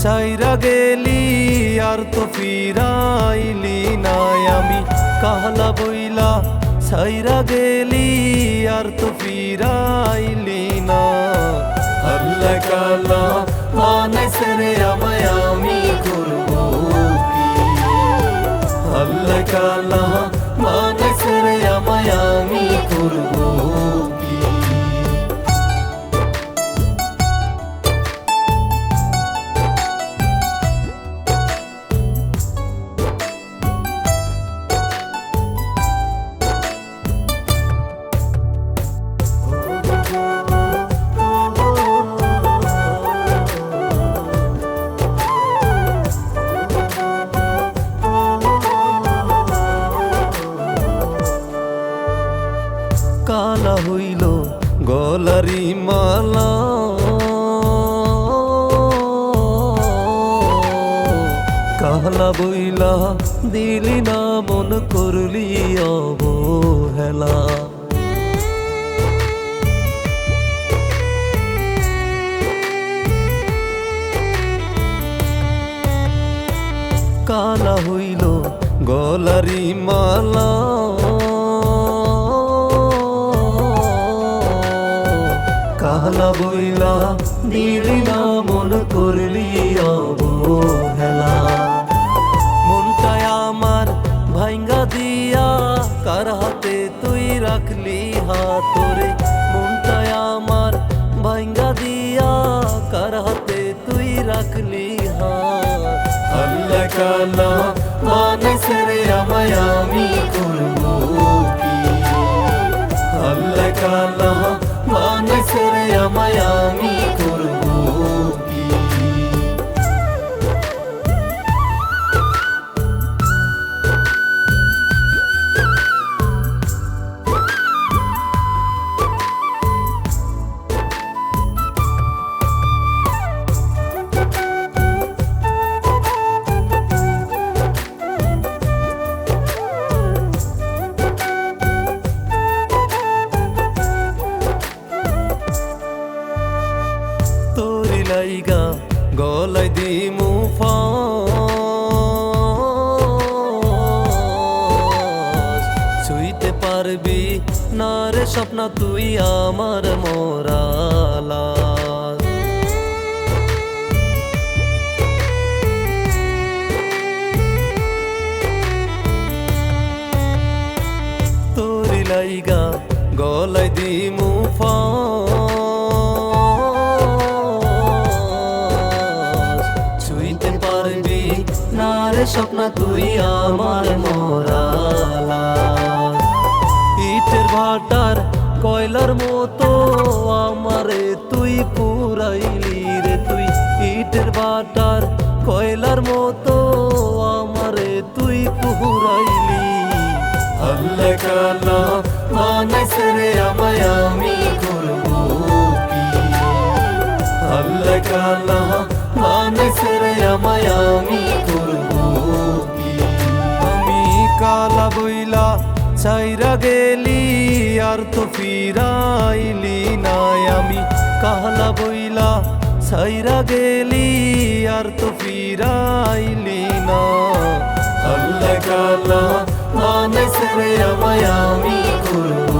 ছাইরা গেলি আর তো ফিরাইলি না। আমি কাহলা বইলা ছাইরা গেলি আর তো ফিরাইলি না। আল্লাহ কালা বানাইছে রে আমায়, আমি করবো কি? আল্লাহ কালা বানাইছে রে আমায়, আমি করবো কি? কালা হইল গলারি মালা, কালা বইলা দিলি না মন করলি অবহেলা। কালা হইল গলারি মালা, কালা বইলা দিলি না মন করলি অবহেলা। মনটায় আমার ভাঙ্গা দিয়া কার হাতে তুই রাখলি হাতরে। মনটায় আমার ভাঙ্গা দিয়া কার হাতে তুই রাখলি হাত। আল্লাহ কালা বানাইছে রে আমায়, আমি করবো কি? আল্লাহ কালা বানাইছে রে আমায়, আমি করবো কি? তোরি লাইগা গলায় দিমু ফাঁস, ছুঁইতে পারবি না রে স্বপ্না তুই আমার মরালা। তোরি লাইগা গলায় দিমু ফাঁস, ছুঁইতে পারবি না রে স্বপ্না তুই আমার মরালা। ইটের ভাটার কয়লার মতো আমারে তুই পুরাইলি রে তুই। ইটের ভাটার কয়লার মতো আমারে তুই পুরাইলি। আল্লাহ কালা বানাইছে রে আমায়, আমি করবো কি? আল্লাহ কালা বানাইছে রে আমায়, আমি করবো কি? আমি কালা বইলা ছাইরা গেলি আর তো ফিরাইলি না। আমি কালা বইলা ছাইরা গেলি আর তো ফিরাইলি না। আল্লাহ কালা বানাইছে রে আমায়, আমি করবো